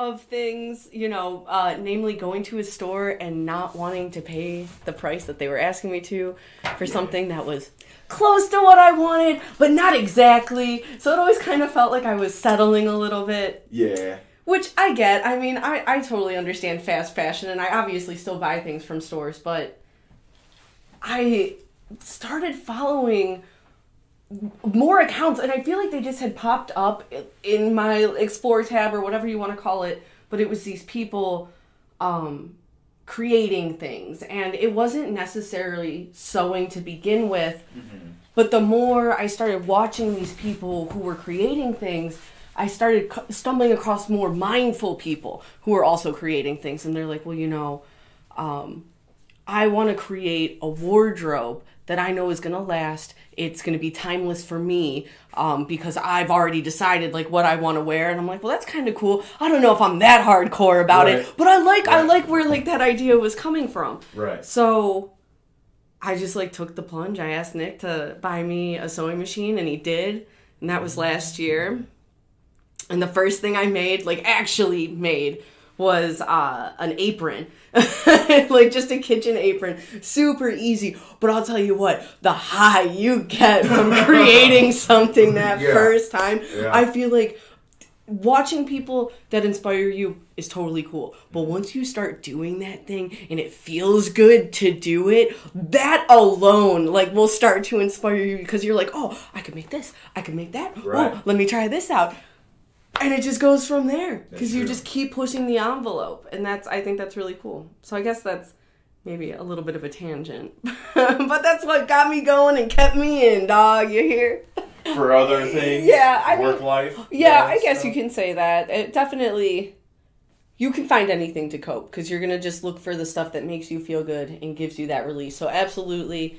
of things, namely going to a store and not wanting to pay the price that they were asking me to for something that was close to what I wanted, but not exactly. So it always kind of felt like I was settling a little bit. Yeah. Which I get. I mean, I totally understand fast fashion, and I obviously still buy things from stores, but I started following more accounts, and I feel like they just had popped up in my Explore tab or whatever you want to call it, but it was these people creating things, and it wasn't necessarily sewing to begin with, but the more I started watching these people who were creating things, I started stumbling across more mindful people who were also creating things, and they're like, well, I want to create a wardrobe that I know is going to last. It's going to be timeless for me because I've already decided like what I want to wear. And I'm like, well, that's kind of cool. I don't know if I'm that hardcore about it, but I like where like that idea was coming from. Right. So I just like took the plunge. I asked Nick to buy me a sewing machine, and he did. And that was last year. And the first thing I actually made was an apron. Like just a kitchen apron. Super easy. But I'll tell you what, the high you get from creating something that first time, I feel like watching people that inspire you is totally cool. But once you start doing that thing and it feels good to do it, that alone will start to inspire you, because you're like, oh, I can make this. I can make that. Right. Oh, let me try this out. And it just goes from there, because you just keep pushing the envelope, and I think that's really cool. So I guess that's maybe a little bit of a tangent, but that's what got me going and kept me in, dog. You hear? For other things, work life. Yeah, I guess you can say that. It definitely, you can find anything to cope, because you're gonna just look for the stuff that makes you feel good and gives you that release. So absolutely,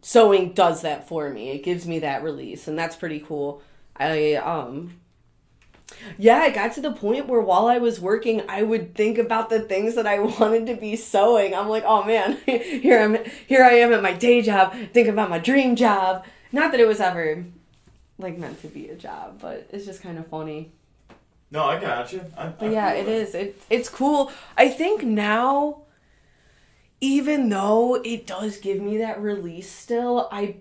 sewing does that for me. It gives me that release, and that's pretty cool. I got to the point where while I was working, I would think about the things that I wanted to be sewing. I'm like, oh man, here I am at my day job, thinking about my dream job. Not that it was ever meant to be a job, but it's just kind of funny. No, I got you. It is. It's cool. I think now, even though it does give me that release still, I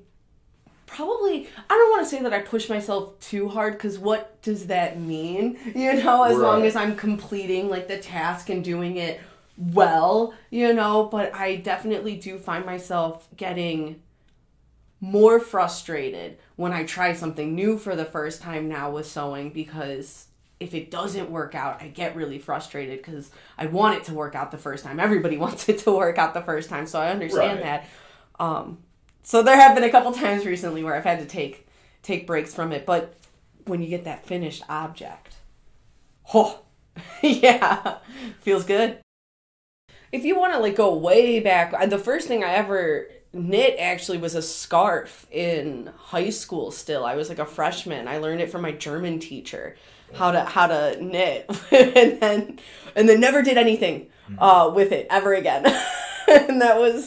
don't want to say that I push myself too hard, because what does that mean? As long as I'm completing the task and doing it well, but I definitely do find myself getting more frustrated when I try something new for the first time now with sewing, because if it doesn't work out, I get really frustrated because I want it to work out the first time. Everybody wants it to work out the first time, so I understand that. So there have been a couple times recently where I've had to take breaks from it, but when you get that finished object, feels good. If you want to go way back, the first thing I ever knit actually was a scarf in high school still. I was a freshman. I learned it from my German teacher, how to knit, and then never did anything with it ever again. And that was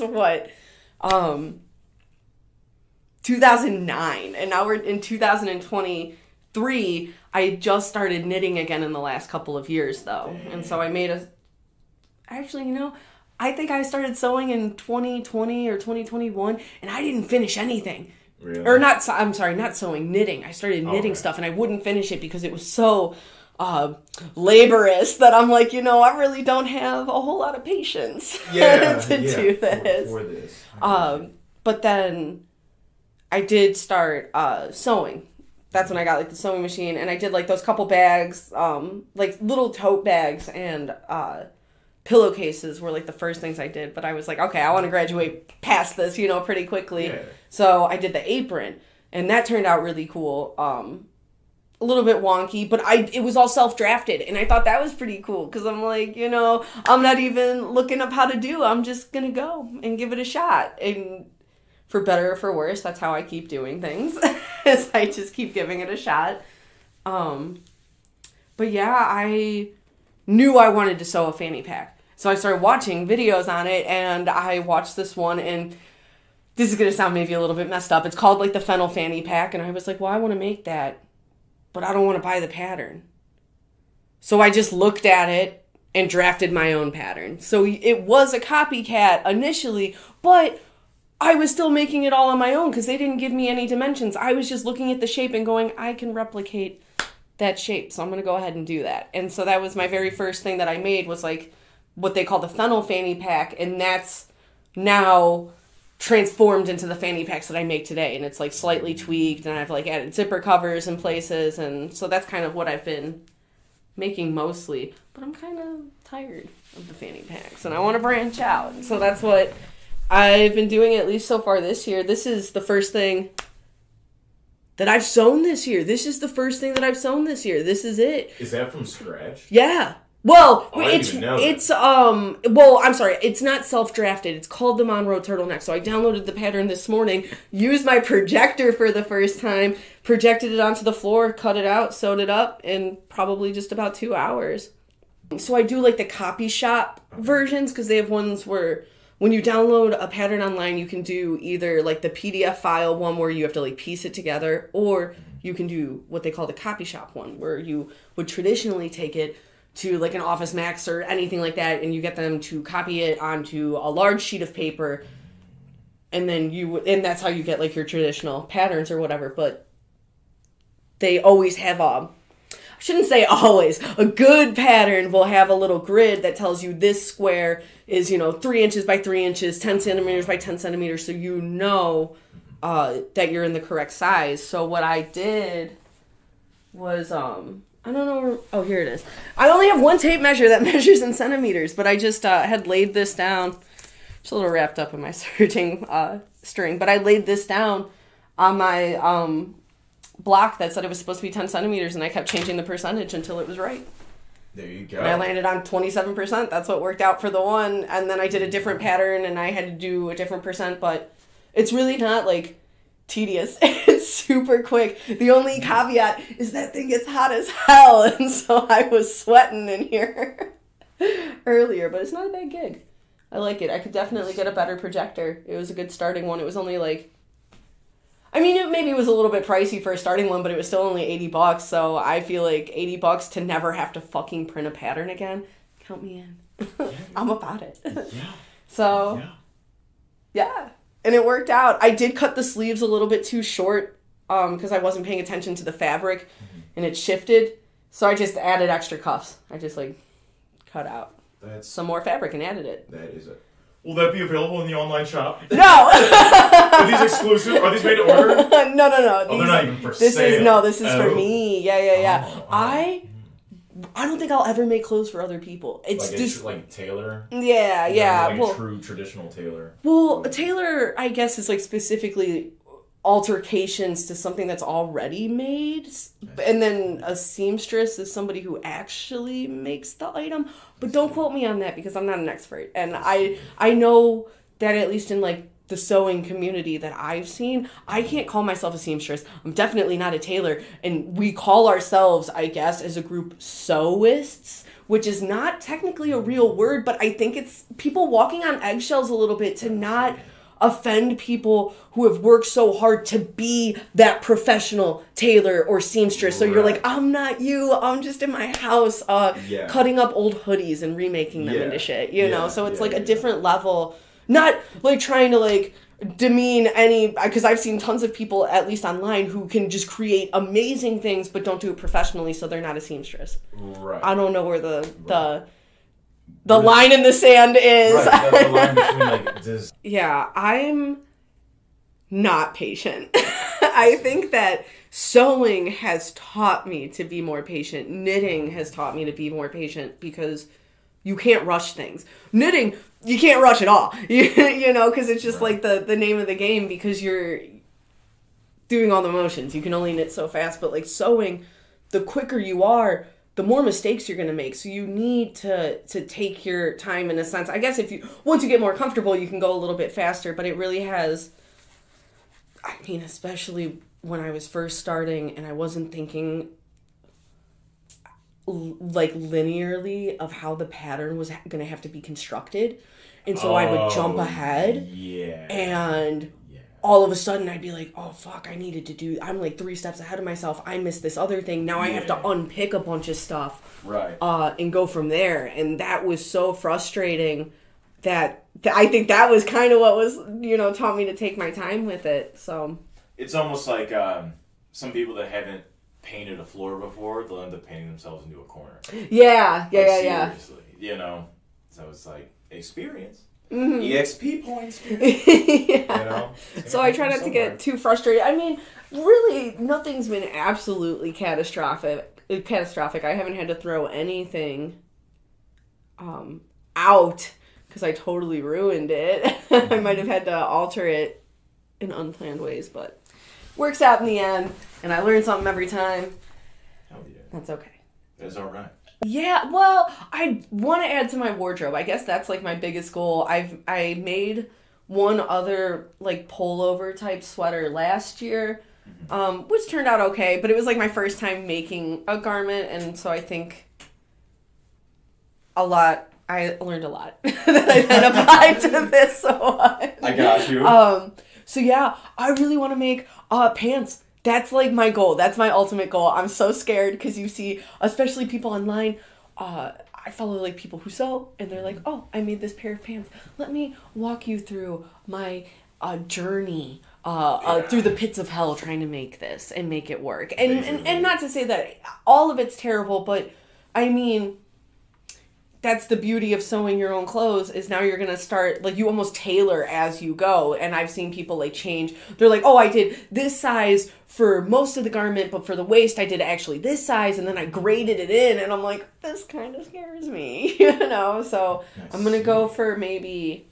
2009, and now we're in 2023. I just started knitting again in the last couple of years, though. And so I made I think I started sewing in 2020 or 2021, and I didn't finish anything. Really? Or not sewing, knitting. I started knitting stuff, and I wouldn't finish it because it was so laborious that I'm like, I really don't have a whole lot of patience to do this. For this. But then I did start sewing. That's when I got the sewing machine, and I did those couple bags, little tote bags, and pillowcases were the first things I did. But I was like, okay, I want to graduate past this, pretty quickly. Yeah. So I did the apron, and that turned out really cool. A little bit wonky, but it was all self-drafted, and I thought that was pretty cool, because I'm like, I'm not even looking up how to do. I'm just gonna go and give it a shot, and for better or for worse, that's how I keep doing things. Is I just keep giving it a shot. But yeah, I knew I wanted to sew a fanny pack. So I started watching videos on it, and I watched this one, and this is going to sound maybe a little bit messed up. It's called the fennel fanny pack, and I was like, well, I want to make that, but I don't want to buy the pattern. So I just looked at it and drafted my own pattern. So it was a copycat initially, but I was still making it all on my own because they didn't give me any dimensions. I was just looking at the shape and going, I can replicate that shape, so I'm going to go ahead and do that. And so that was my very first thing that I made, was like what they call the fennel fanny pack, and that's now transformed into the fanny packs that I make today. And it's like slightly tweaked, and I've like added zipper covers in places, and so that's kind of what I've been making mostly. But I'm kind of tired of the fanny packs, and I want to branch out. So that's what I've been doing, at least so far this year. This is the first thing that I've sewn this year. This is the first thing that I've sewn this year. This is it. Is that from scratch? Yeah. Well, I'm sorry. It's not self-drafted. It's called the Monroe turtleneck. So I downloaded the pattern this morning, used my projector for the first time, projected it onto the floor, cut it out, sewed it up in probably just about 2 hours. So I do like the copy shop versions, because they have ones where when you download a pattern online, you can do either like the PDF file one where you have to like piece it together, or you can do what they call the copy shop one, where you would traditionally take it to like an Office Max or anything like that, and you get them to copy it onto a large sheet of paper, and then and that's how you get like your traditional patterns or whatever. But they always have I shouldn't say always, a good pattern will have a little grid that tells you this square is, 3 inches by 3 inches, 10 centimeters by 10 centimeters, so you know that you're in the correct size. So what I did was, I don't know, here it is. I only have one tape measure that measures in centimeters, but I just had laid this down. It's a little wrapped up in my serging string, but I laid this down on my block that said it was supposed to be 10 centimeters, and I kept changing the percentage until it was right. There you go. And I landed on 27%. That's what worked out for the one. And then I did a different pattern, and I had to do a different percent, but it's really not like tedious. It's super quick. The only caveat is that thing gets hot as hell, and so I was sweating in here earlier, but it's not a bad gig. I like it. I could definitely get a better projector. It was a good starting one. It was only like, maybe it was a little bit pricey for a starting one, but it was still only $80, so I feel like $80 to never have to fucking print a pattern again. Count me in. I'm about it. Yeah. So, yeah. And it worked out. I did cut the sleeves a little bit too short because I wasn't paying attention to the fabric, and it shifted, so I just added extra cuffs. I just, cut out some more fabric and added it. That is it. Will that be available in the online shop? No! Are these exclusive? Are these made to order? No. Oh, they're not even for sale. This is for me. Yeah. Oh. I don't think I'll ever make clothes for other people. It's like just like tailor. Yeah. Like a true traditional tailor. Well, a tailor, I guess, is like specifically altercations to something that's already made, and then a seamstress is somebody who actually makes the item. But don't quote me on that because I'm not an expert, and I know that at least in like the sewing community that I've seen, I can't call myself a seamstress. I'm definitely not a tailor, and we call ourselves, I guess, as a group, sewists, which is not technically a real word, but I think it's people walking on eggshells a little bit to not offend people who have worked so hard to be that professional tailor or seamstress. So you're like, I'm not you. I'm just in my house cutting up old hoodies and remaking them into shit, you know? So it's like a different level. Not like trying to like demean any, because I've seen tons of people, at least online, who can just create amazing things but don't do it professionally, so they're not a seamstress. Right. I don't know where the line in the sand is. Right, the line between like this. Yeah, I'm not patient. I think that sewing has taught me to be more patient. Knitting has taught me to be more patient because you can't rush things. Knitting, you can't rush at all. You know, because it's just like the name of the game, because you're doing all the motions. You can only knit so fast, but like sewing, the quicker you are, the more mistakes you're going to make. So you need to take your time in a sense. I guess once you get more comfortable, you can go a little bit faster, but it really has, especially when I was first starting and I wasn't thinking like linearly of how the pattern was going to have to be constructed. And so I would jump ahead and all of a sudden I'd be like, oh fuck, I'm like 3 steps ahead of myself. I missed this other thing. Now I have to unpick a bunch of stuff. Right. And go from there. And that was so frustrating that I think that was kind of what was, taught me to take my time with it. So it's almost like some people that haven't painted a floor before, they'll end up painting themselves into a corner. Yeah. Seriously, So it's like experience. Mm-hmm. EXP points. Yeah. So I try not to get too frustrated. I mean, really, nothing's been absolutely catastrophic. I haven't had to throw anything out because I totally ruined it. I might have had to alter it in unplanned ways, but works out in the end, and I learn something every time. Hell yeah. That's okay. That's all right. Yeah, well, I want to add to my wardrobe. I guess that's like my biggest goal. I made one other like pullover type sweater last year, which turned out okay, but it was like my first time making a garment, and so I think I learned a lot that I then applied to this one. I got you. So yeah, I really want to make pants. That's like my goal. That's my ultimate goal. I'm so scared because you see, especially people online, I follow like people who sew and they're like, oh, I made this pair of pants. Let me walk you through my journey through the pits of hell trying to make this and make it work. And not to say that all of it's terrible, but I mean, that's the beauty of sewing your own clothes is now you're going to start, like, you almost tailor as you go. And I've seen people, like, change. They're like, oh, I did this size for most of the garment, but for the waist, I did actually this size, and then I graded it in. And I'm like, this kind of scares me, So I'm going to go for maybe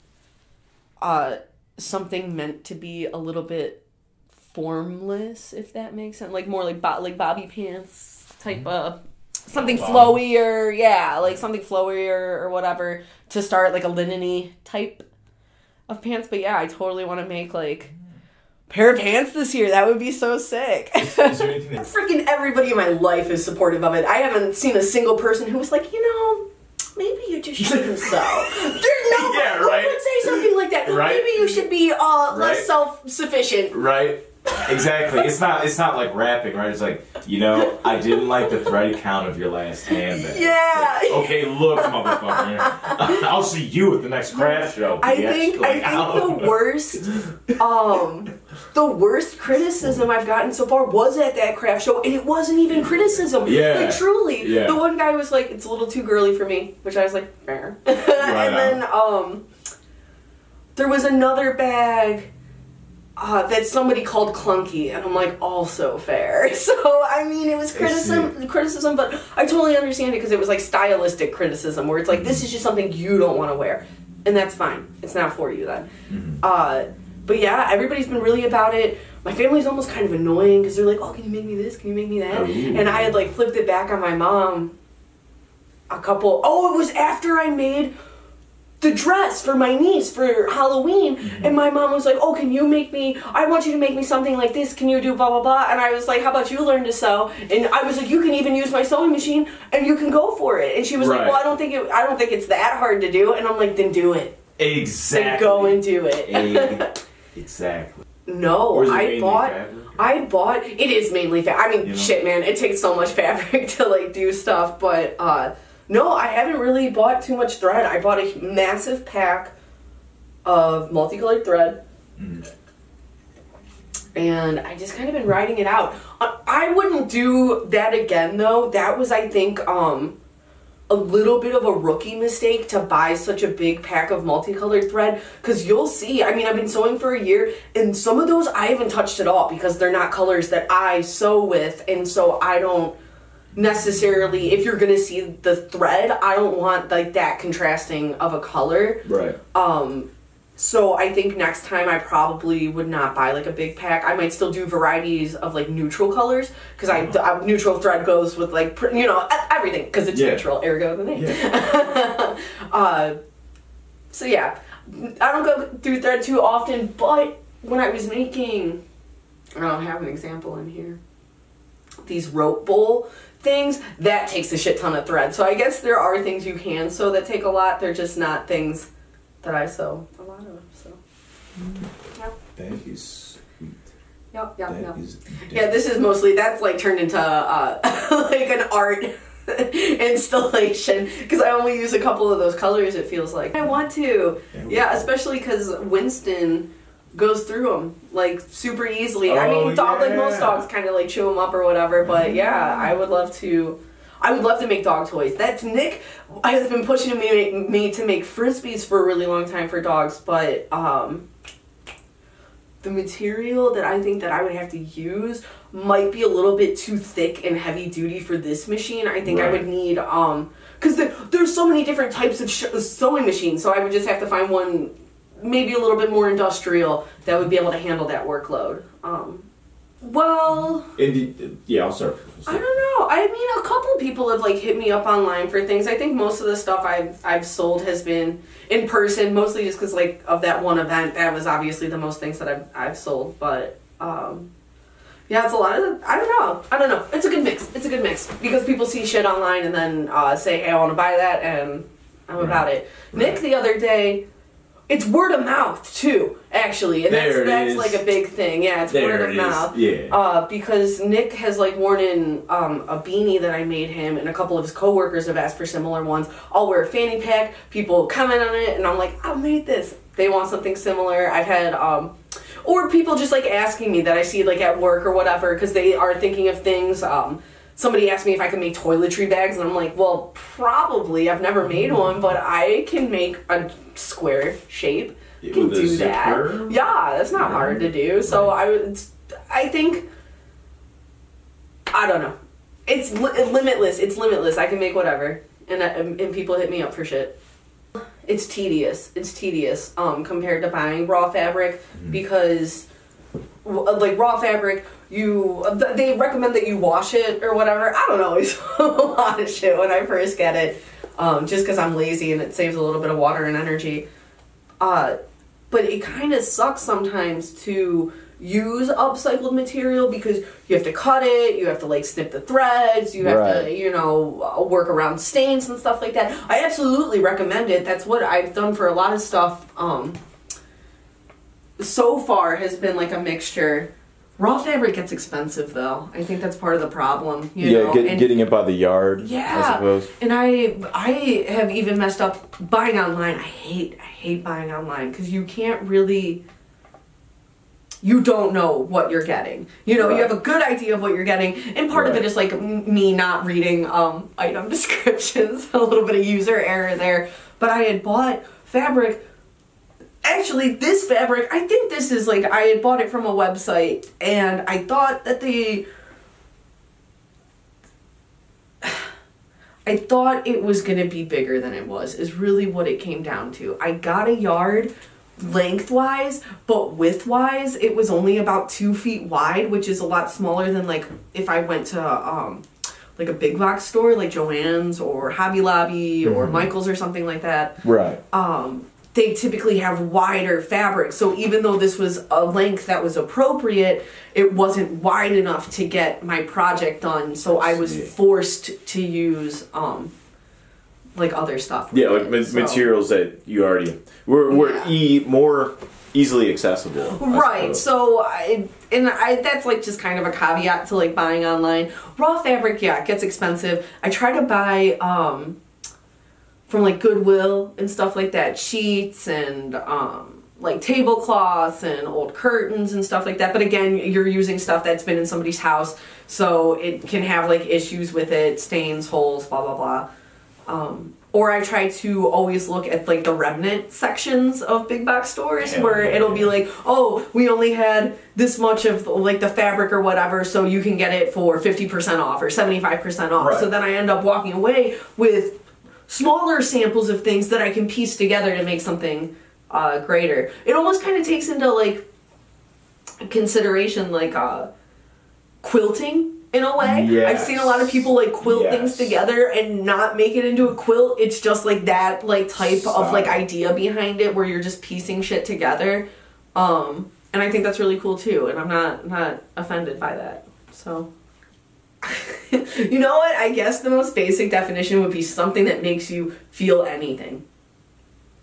something meant to be a little bit formless, if that makes sense. Like, more like bobby pants type of... Something flowier, like something flowier or whatever to start like a linen-y type of pants. But yeah, I totally want to make like a pair of pants this year. That would be so sick. Is there anything that... Freaking everybody in my life is supportive of it. I haven't seen a single person who was like, maybe you just shouldn't sew. There's no one would say something like that. Right? Maybe you should be less self-sufficient. Right. Exactly. It's not like rapping, right? It's like, I didn't like the thread count of your last handbag. Yeah. Like, okay, look, motherfucker. I'll see you at the next craft show. I think the worst criticism I've gotten so far was at that craft show, and it wasn't even criticism. Yeah. Like, truly. Yeah. The one guy was like, it's a little too girly for me, which I was like, fair. Right and then there was another bag that somebody called clunky, and I'm like, also fair. So, I mean, it was criticism, but I totally understand it because it was like stylistic criticism, where it's like, this is just something you don't want to wear, and that's fine. It's not for you then. Mm-hmm. But yeah, everybody's been really about it. My family's almost kind of annoying because they're like, oh, can you make me this? Can you make me that? And I had like flipped it back on my mom it was after I made the dress for my niece for Halloween, and my mom was like, oh, I want you to make me something like this, can you do blah blah blah? And I was like, how about you learn to sew? And I was like, you can even use my sewing machine and you can go for it. And she was like, well, I don't think it's that hard to do. And I'm like, then do it. Exactly. Then go and do it. Exactly. No, I bought it is mainly fabric. I mean, shit, man, it takes so much fabric to like do stuff, but no, I haven't really bought too much thread. I bought a massive pack of multicolored thread. And I just kind of been riding it out. I wouldn't do that again, though. That was, I think, a little bit of a rookie mistake to buy such a big pack of multicolored thread. Because you'll see, I mean, I've been sewing for a year, and some of those I haven't touched at all because they're not colors that I sew with, and so I don't necessarily, if you're gonna see the thread, I don't want like that contrasting of a color. Right. So I think next time I probably would not buy like a big pack. I might still do varieties of like neutral colors because neutral thread goes with like everything because it's neutral, ergo the name. So yeah, I don't go through thread too often, but when I was making, I don't have an example in here, these rope bowl things, that takes a shit ton of thread. So I guess there are things you can sew that take a lot. They're just not things that I sew a lot of. So yeah. That is sweet. Yep. Yeah, this is mostly, that's like turned into like an art installation because I only use a couple of those colors, it feels like. I want to. Yeah, especially because Winston goes through them like super easily. I mean, like most dogs kind of like chew them up or whatever, but yeah, I would love to make dog toys. That's Nick has been pushing me to make frisbees for a really long time for dogs, but the material that I think that I would have to use might be a little bit too thick and heavy duty for this machine. I think I would need because there's so many different types of sewing machines, so I would just have to find one maybe a little bit more industrial that would be able to handle that workload. Well, I'll start. I don't know. I mean, a couple of people have like hit me up online for things. I think most of the stuff I've sold has been in person, mostly just because like of that one event. That was obviously the most things that I've sold. But yeah, it's a lot of. I don't know. It's a good mix. Because people see shit online and then say, "Hey, I want to buy that," and I'm about it. Nick the other day. It's word of mouth too, actually, and that's like a big thing. Yeah, it's word of mouth. Yeah. Because Nick has like worn in a beanie that I made him, and a couple of his coworkers have asked for similar ones. I'll wear a fanny pack. People comment on it, and I'm like, I made this. They want something similar. I've had or people just like asking me that I see like at work or whatever because they are thinking of things. Somebody asked me if I could make toiletry bags, and I'm like, well, probably. I've never made one, but I can make a square shape. You can do that. Yeah, that's not hard to do. So I think, I don't know. It's limitless. It's limitless. I can make whatever, and people hit me up for shit. It's tedious. Compared to buying raw fabric because, like raw fabric. They recommend that you wash it or whatever. I don't always a lot of shit when I first get it, just because I'm lazy and it saves a little bit of water and energy. But it kind of sucks sometimes to use upcycled material because you have to cut it, you have to like snip the threads, you have to, work around stains and stuff like that. I absolutely recommend it. That's what I've done for a lot of stuff. So far has been like a mixture. Raw fabric gets expensive, though. I think that's part of the problem. Getting it by the yard. Yeah, I suppose. And I have even messed up buying online. I hate buying online because you can't really. You don't know what you're getting. You have a good idea of what you're getting, and part of it is like me not reading item descriptions. A little bit of user error there. But I had bought fabric. Actually, this fabric, I think this is like, I had bought it from a website, and I thought that I thought it was going to be bigger than it was, is really what it came down to. I got a yard lengthwise, but widthwise, it was only about 2 feet wide, which is a lot smaller than like if I went to like a big box store, like Joann's or Hobby Lobby or Michael's or something like that. Right. They typically have wider fabric. So even though this was a length that was appropriate, it wasn't wide enough to get my project done. So I was forced to use like other stuff. Yeah, like materials that you already were more easily accessible. Right. So that's like just kind of a caveat to like buying online. Raw fabric, it gets expensive. I try to buy from like Goodwill and stuff like that, sheets and like tablecloths and old curtains and stuff like that. But again, you're using stuff that's been in somebody's house, so it can have like issues with it, stains, holes, blah blah blah. Or I try to always look at like the remnant sections of big box stores where it'll be like, oh, we only had this much of like the fabric or whatever, so you can get it for 50% off or 75% off. Right. So then I end up walking away with smaller samples of things that I can piece together to make something greater. It almost kind of takes into like consideration like quilting in a way. Yes. I've seen a lot of people like quilt things together and not make it into a quilt. It's just like that like type of like idea behind it where you're just piecing shit together. And I think that's really cool too, and I'm not offended by that. So you know what? I guess the most basic definition would be something that makes you feel anything.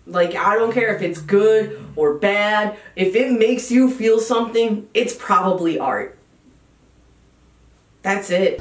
Like, I don't care if it's good or bad. If it makes you feel something, it's probably art. That's it.